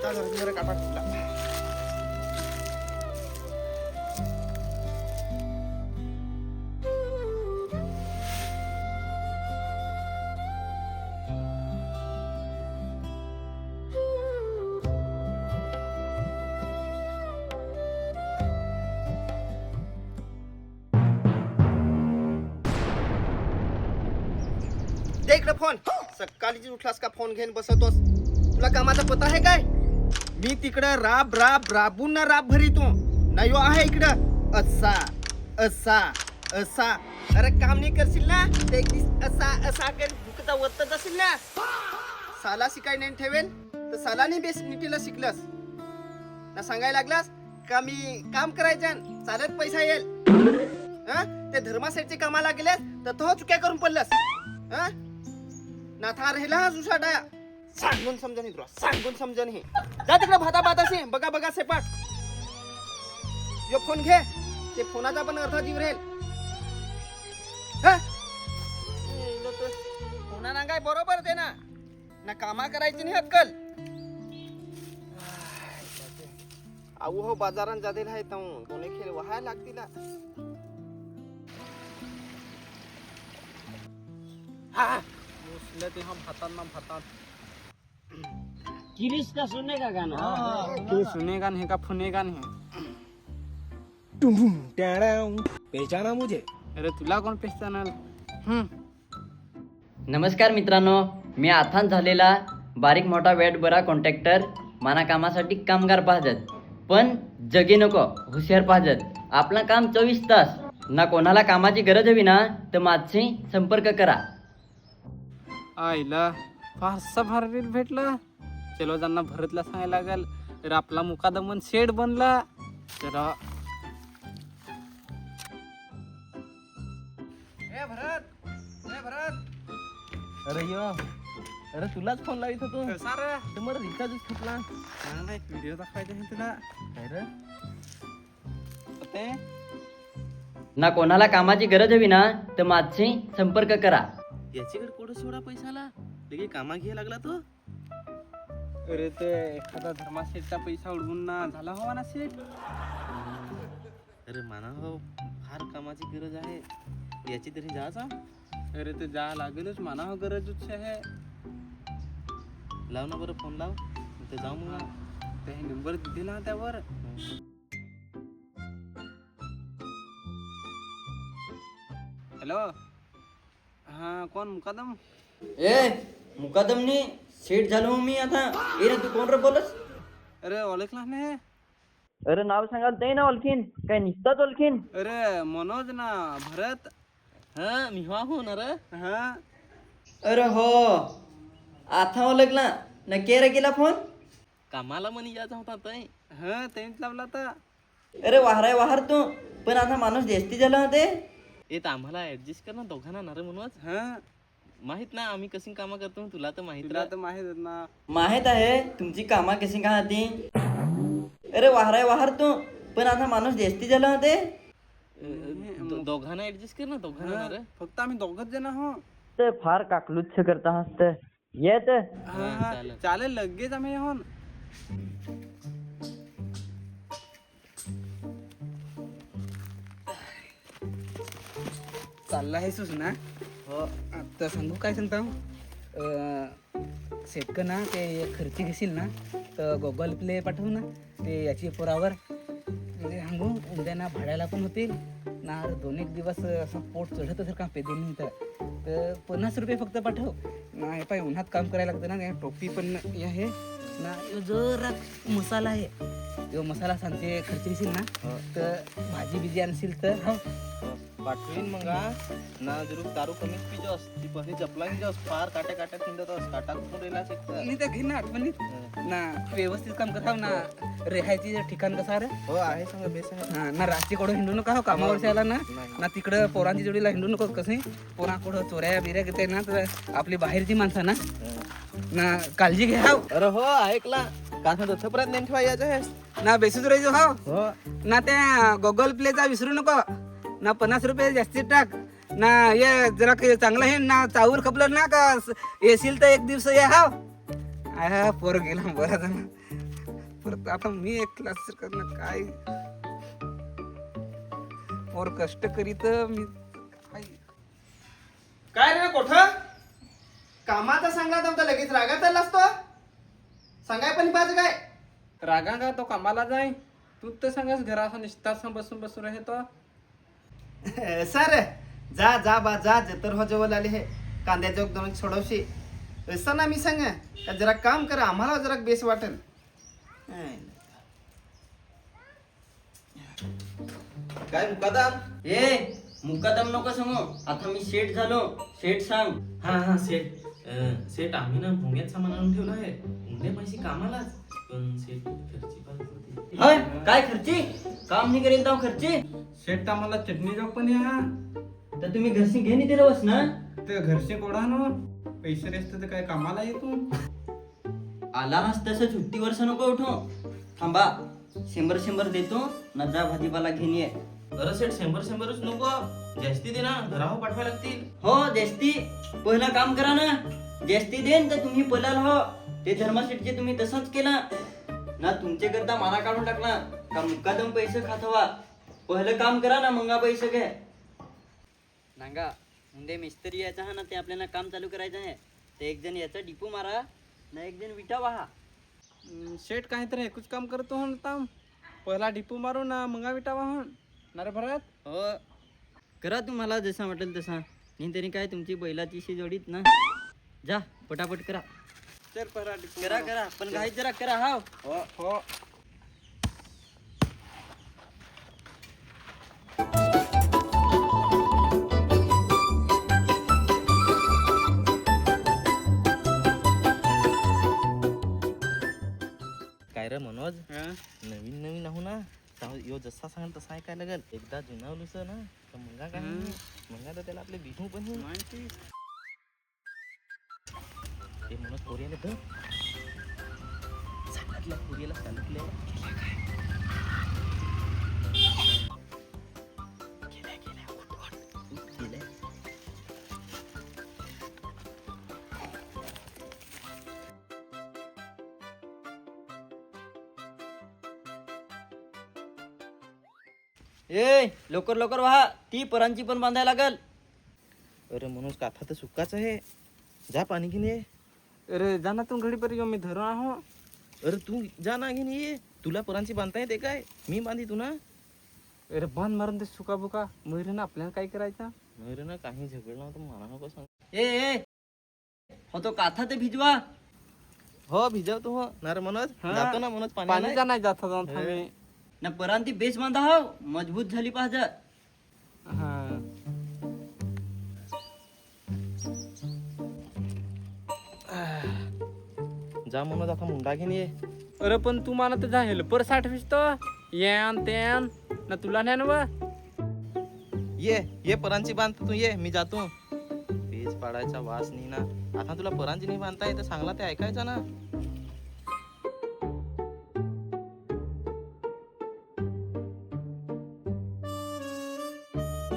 आता जरा काटा फुटला. दे इकडे फोन. सकाळी उठलास का फोन घेऊन बसतोस? तुला कामाचा पता आहे काय? मी तिकडं राबून ना राब भरीतो. नाही हो आहे इकडं असा असा असा. अरे काम नाही करशील ना ते एक दिवस असा असा कर भुकता वरतच असेल ना. साला शिकाय नाही ठेवेल तर साला नाही बेस नीतीला शिकलस ना सांगायला लागलास का मी काम करायचं चालत पैसा येईल. ते धर्मासाठीचे कामाला गेलेस तर तो चुक्या करून पडलस. नाथा राहिला हा जुसा डाया. सांगून समजन तुला सांगून समजन हे. जा तिकडे भाता भातासे बघा बघा सेपाट. यो फोन घे. ते फोनाचा पण अर्थ जीव राहील. फोना ना काय बरोबर ते ना कामा करायची नाही अक्कल. आऊ हो बाजारात जादेल आहे तर कोणी खेळ व्हायला लागतील. हा किरिस का सुनेगा गाना? तू सुनेगा नहीं का फुनेगा नहीं. पहचाना मुझे? अरे तुला कोण पहचानल? नमस्कार मित्रांनो, मी आथान झालेला बारीक मोठा वेट बरा कॉन्ट्रॅक्टर. माना कामासाठी कामगार पाहतात, पण जगे नको हुशार पाहतात. आपलं काम 24 तास. ना कोणाला कामाची गरज हवी ना तर माझशी संपर्क करा. आईला फारसा भरलेल भेटला. चलो त्यांना भरतला सांगायला लागल. तर आपला मुकादमन शेड बनला. तर अरे तुलाच फोन लावित होतो. मला रिचार्ज फुटला. व्हिडिओ दाखवायचा आहे तुला. काय रे? ना कोणाला कामाची गरज हवी ना तर माझशी संपर्क करा. याच्याकडे कोण सोडा पैसाला लगे कामा घ्यायला लागला तो. अरे ते एखादा धर्माशेठचा पैसा उडवून ना झाला हवा ना शेठ. अरे माना हो फार कामाची गरज आहे. याची तरी जायचा. अरे ते जा लागेलच माना हो गरजच आहे. लाव ना बरं फोन लाव. ते जाऊ मग. ते नंबर दिला त्यावर. हॅलो हा कोण मुकादम? ए मुकादमनी सेट झालो मी आता. ए रे तू कोण रे बोलस? अरे ओळखला नाही. अरे नाव सांगाल ते ना ओळखीन काय निसताच ओळखीन. अरे मनोज ना भरत. हा मी हो ना रे. हा अरे हो आता ओळखला नक्की रे केला फोन. कामाला म्हणे यायचा होता ताई. हा तेच लावला तर. अरे वाहर तू पण आता माणूस जास्ती झाला होते. येत आम्हाला ऍडजस्ट कर ना दोघांना ना रे म्हणूनच. हा माहित ना आम्ही कशी कामं करतो तुला तर माहित तुला तर माहित आहे ना. माहित आहे तुमची कामा कशी का होती. अरे वाहर तू पण आता माणूस जास्ती झाला होते. दोघांना ऍडजस्ट कर ना दोघांना ना रे. फक्त आम्ही दोघच जण हो. ते फार काकलुच्छ करता हसत येत. हा चालेल लगेच आम्ही हो. चालला आहे सुचना. हो आता सांगू काय सांगता. शेतक ना ते खर्ची घेशील ना तर गुगल प्ले पाठवू ना ते याची पोरावर. म्हणजे सांगू उद्या ना भाड्याला पण होतील ना. 2-1 दिवस असं पोट चढत असेल का पेदोनी तर 50 रुपये फक्त पाठव ना. हे पाय उन्हात काम करायला लागतं ना. टोपी पण आहे ना. जरा मसाला आहे तो मसाला सांगते खर्च घेशील ना तर भाजी बिजी आणशील तर हो पाठवीन मग ना. जरूर दारू कमीच पिजोस. ती पहली चपला घेजोस. फार काट्या खिंडतोस. काटा कुठून रेलास एक तर. मी तर घेईन ना आठवणीत ना. व्यवस्थित काम करावं ना. रेहायची ठिकाण कसं रे. हो आहे सांगा बेस आहे. हा ना रात्री कोडं हिंडू नका हो कामावर यायला ना. ना तिकडं पोरांची जोडीला हिंडू नको. कसं पोरा कोडं चोऱ्या बिऱ्या घेते ना तर आपली बाहेरची माणसं ना काळजी घ्या. अरे हो ऐकला का दत्तपर्यंत नेम ठेवायचं आहे ना बेसूच राहायचो हो हो. ना. त्या गुगल प्लेचा विसरू नको ना. 50 रुपये जास्तीत टाक ना. ये जरा चांगलं आहे ना. चावल खपलं ना का येशील तर एक दिवस ये. हा पोर गेला बरं परत आता मी एकलाच करणं काय और कष्ट करीत मी काय काय रे कोठा कामाचा सांगला तर लगेच रागात चाललास तो सांगाय पण पाहिजे काय रागा का तो कामाला जाय तू तर सांगास घरात निस्तार बसून बसून राहे तो सर जा जा बा जा जतर हो जवळ आले हे कांद्याचे दोन सोडवशी असं ना मी सांग का जरा काम करा आम्हाला जरा बेस वाटेल काय मुकादम ए मुकादम नको सांगू आता मी सेट झालो सेट सांग हा सेट आम्ही ना भुंग्यात सामान आणून ठेवलं आहे भुंग्या पैसे कामालाच पण सेट खर्ची पाहिजे होती. होय काय खर्ची काम नाही करेल तर खर्ची शेट आम्हाला चटणी जॉब पण या तर तुम्ही घरशी घे नाही दिलं बस ना ते घरचे कोडा ना पैसे रेसते तर काय कामाला येतो आलास तसं सुट्टी वर्ष नको उठो थांबा शंभर देतो ना जा भाजीपाला घेऊन ये अरे सेट 100 नको जास्ती दे ना घरावर पाठवायला लागतील हो जेस्ती पहिलं काम करा ना जेस्ती देन तर तुम्ही पलाल हो ते धर्मासेठचे तुम्ही तसंच केलं ना तुमचे करता माना काढून टाकला का मुकादम पैसे खात हवा पहिलं काम करा ना मंगा पैसे घे नांगा मुंडे मिस्त्री यायचा हा ना ते आपल्याला काम चालू करायचं आहे ते एक जण याचा डिपू मारा ना एक जण विटा वाहा शेट काहीतरी एकूच काम करतो हो ताम पहिला डिपू मारू ना मंगा विटा वाहून ना रे भरत हो करा तुम्हाला जसा वाटेल तसा नाही तरी काय तुमची बैलाची शी जोडीत ना जा पटापट करा चल पहिला डिपू करा पण काही जरा करा हाव हो हो काय रे मनोज नवीन आहो ना यो जसा सांगाल तसा ऐकायला लागेल एकदा जुनावलंस ना तर मंगा काय मंगा तर त्याला आपले बिहू पण ते मनोज पोरीने तर सांगितल्या पोरीला सांगितल्या गेल्या ए लवकर व्हा ती परांची पण बांधायला लागल अरे मनोज काथा तर सुकाच आहे जा पाणी घेऊन ये अरे जाना तू घडी पर मी धरून आहो अरे तू जा ना घेऊन ये तुला पोरांची बांधता येते काय मी बांधी तू ना अरे बांध मारून ते सुका बुका मयुर ना आपल्याला काय करायचं अरे ना काही झगडला तर मला नको सांग ए हो तो काथा ते भिजवा हो भिजवतो हो ना रे मनोज हा. जातो ना मनोज पाणी पाणी जाणार जाता जाऊन थांबे ना परांती बेस बांधा हो मजबूत झाली पाहिजे हा जा मनोज आता मुंडा घेऊन ये अरे पण तू मला तुझा हेल्पर साठवितो यान त्यान ना तुला नाही ना ये परांची बांध तू ये मी जातो पेज पाडायचा वास नाही ना आता तुला परांची नाही बांधता येत सांगला ते ऐकायचा ना